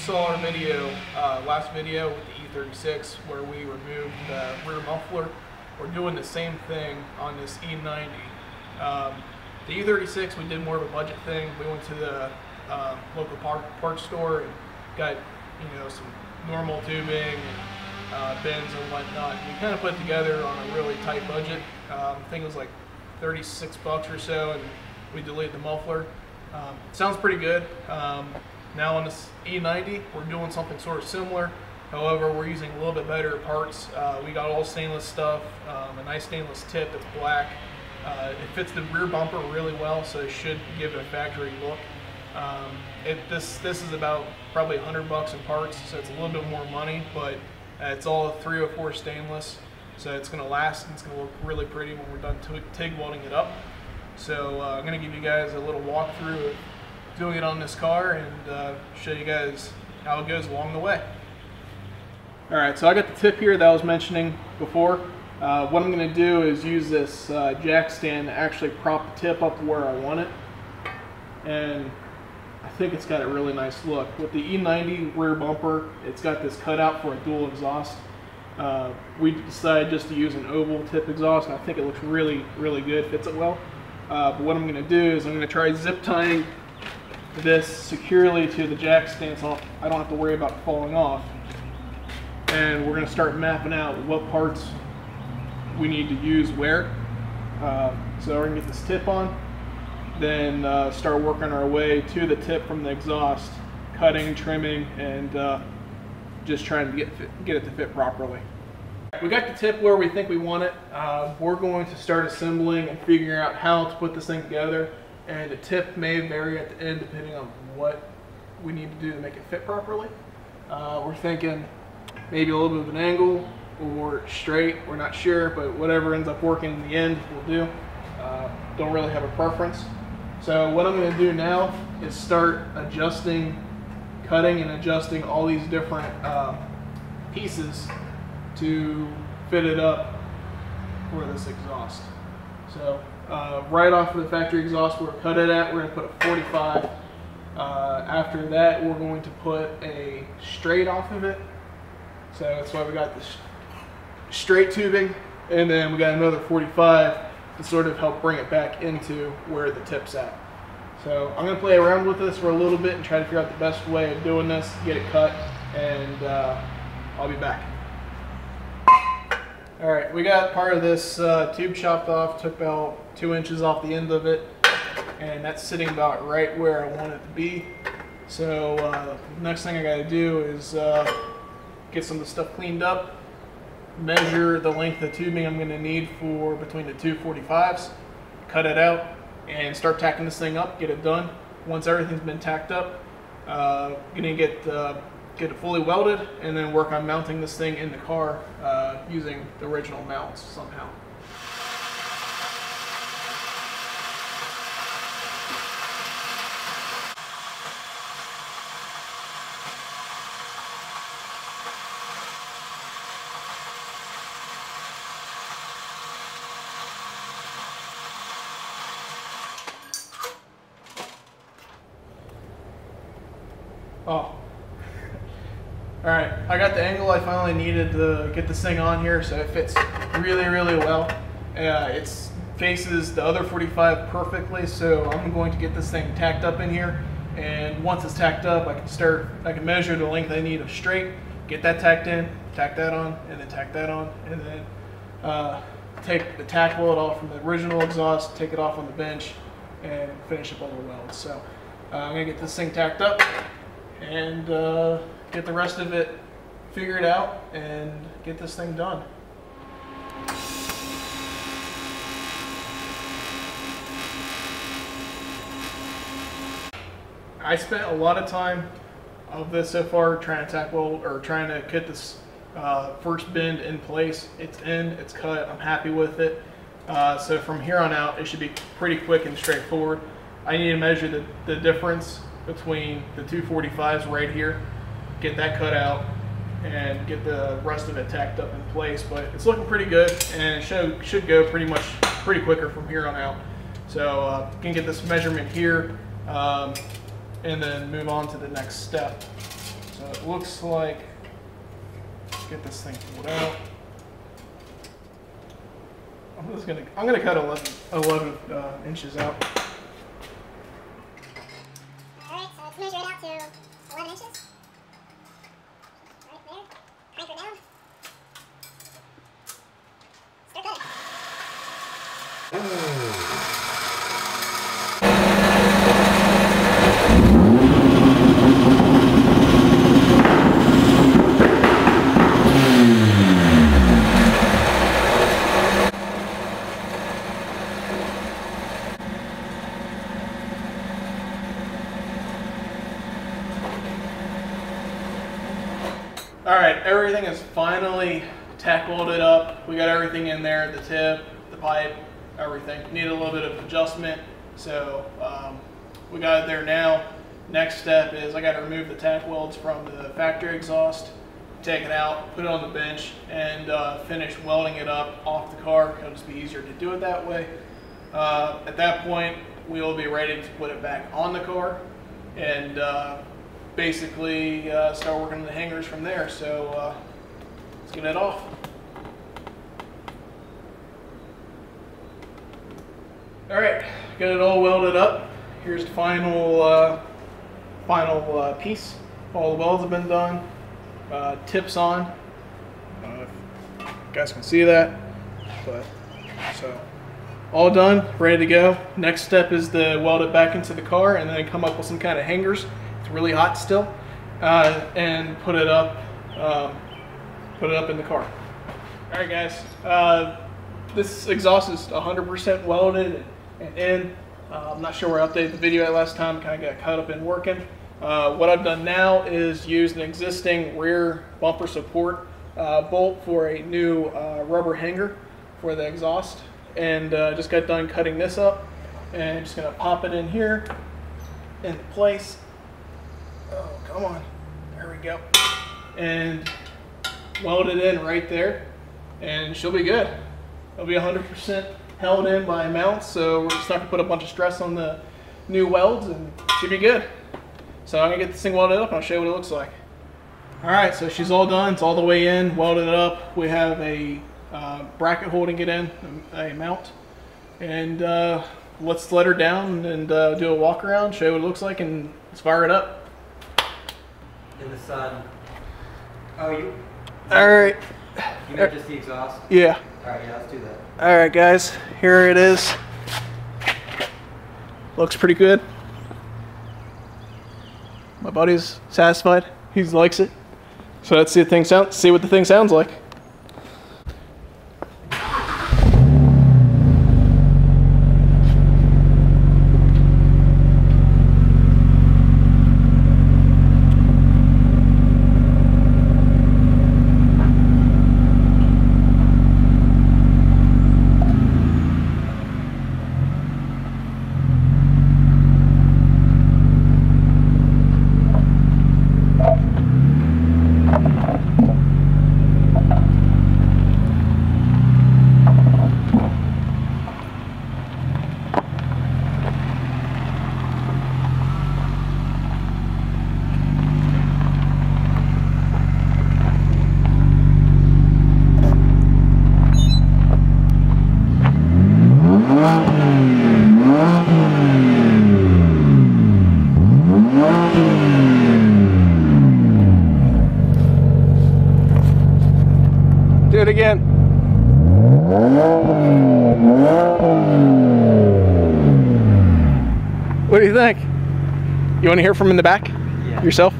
saw our video, last video with the E36 where we removed the rear muffler. We're doing the same thing on this E90. The E36, we did more of a budget thing. We went to the local parts store and got, some normal tubing and bins and whatnot. We kind of put together on a really tight budget. I think it was like 36 bucks or so, and we deleted the muffler. Sounds pretty good. Now on this E90, we're doing something sort of similar. However, we're using a little bit better parts. We got all stainless stuff, a nice stainless tip that's black. It fits the rear bumper really well, so it should give it a factory look. This is about probably 100 bucks in parts, so it's a little bit more money, but it's all 304 stainless, so it's going to last and it's going to look really pretty when we're done TIG welding it up. So I'm going to give you guys a little walkthrough of doing it on this car and show you guys how it goes along the way. Alright, so I got the tip here that I was mentioning before. What I'm going to do is use this jack stand to actually prop the tip up where I want it. And I think it's got a really nice look. With the E90 rear bumper, it's got this cutout for a dual exhaust. We decided just to use an oval tip exhaust, and I think it looks really, really good, fits it well. But what I'm going to do is I'm going to try zip tying this securely to the jack stand so I don't have to worry about it falling off. And we're going to start mapping out what parts we need to use where. So we're going to get this tip on, then start working our way to the tip from the exhaust, cutting, trimming, and just trying to get it to fit properly. We got the tip where we think we want it. We're going to start assembling and figuring out how to put this thing together, and the tip may vary at the end depending on what we need to do to make it fit properly. We're thinking maybe a little bit of an angle or straight, we're not sure, but whatever ends up working in the end will do. Don't really have a preference. So what I'm going to do now is start adjusting, cutting and adjusting all these different pieces to fit it up for this exhaust. So right off of the factory exhaust we're cut it at, we're going to put a 45. After that we're going to put a straight off of it. So that's why we got this straight tubing, and then we got another 45 to sort of help bring it back into where the tip's at. So I'm going to play around with this for a little bit and try to figure out the best way of doing this, get it cut, and I'll be back. Alright, we got part of this tube chopped off, took about 2 inches off the end of it, and that's sitting about right where I want it to be. So next thing I got to do is get some of the stuff cleaned up, measure the length of tubing I'm going to need for between the two 45s, cut it out, and start tacking this thing up, get it done. Once everything's been tacked up, gonna get it fully welded, and then work on mounting this thing in the car using the original mounts somehow. Oh. Alright, I got the angle I finally needed to get this thing on here, so it fits really, really well. It faces the other 45 perfectly, so I'm going to get this thing tacked up in here, and once it's tacked up, I can measure the length I need of straight, get that tacked in, tack that on, and then tack that on, and then take the tack weld off from the original exhaust, take it off on the bench, and finish up all the welds. So I'm going to get this thing tacked up and get the rest of it figured out and get this thing done. I spent a lot of time of this so far trying to tack weld or trying to get this first bend in place. It's in, it's cut, I'm happy with it. So from here on out it should be pretty quick and straightforward. I need to measure the difference between the two 45s right here, get that cut out, and get the rest of it tacked up in place. But it's looking pretty good, and it should go pretty quicker from here on out. So you can get this measurement here, and then move on to the next step. So it looks like, let's get this thing pulled out. I'm gonna cut 11 inches out. All right, so let's measure it out to 11 inches. Right there. Anchor down. Start cutting. All right, everything is finally tack welded up. We got everything in there, the tip, the pipe, everything. Needed a little bit of adjustment, so we got it there now. Next step is I got to remove the tack welds from the factory exhaust, take it out, put it on the bench, and finish welding it up off the car. It'll just be easier to do it that way. At that point, we will be ready to put it back on the car and basically start working on the hangers from there. So let's get it off. All right, got it all welded up. Here's the final piece. All the welds have been done. Tips on. I don't know if you guys can see that, but so all done, ready to go. Next step is to weld it back into the car and then come up with some kind of hangers. It's really hot still, and put it up in the car. All right, guys. This exhaust is 100% welded and in. I'm not sure where I updated the video at last time. Kind of got caught up in working. What I've done now is use an existing rear bumper support bolt for a new rubber hanger for the exhaust, and just got done cutting this up, and just gonna pop it in here into place. Oh, come on. There we go. And weld it in right there, and she'll be good. It'll be 100% held in by mounts, so we're just not gonna put a bunch of stress on the new welds, and she'll be good. So I'm gonna get this thing welded up and I'll show you what it looks like. All right, so she's all done. It's all the way in, welded up. We have a bracket holding it in, a mount. And let's let her down and do a walk around, show you what it looks like, and let's fire it up. In the sun. Oh, you? All right. You meant just the exhaust? Yeah. All right, yeah, let's do that. All right, guys, here it is. Looks pretty good. My buddy's satisfied. He likes it. So let's see what the thing sounds like. Do it again. What do you think? You want to hear from in the back? Yeah. Yourself?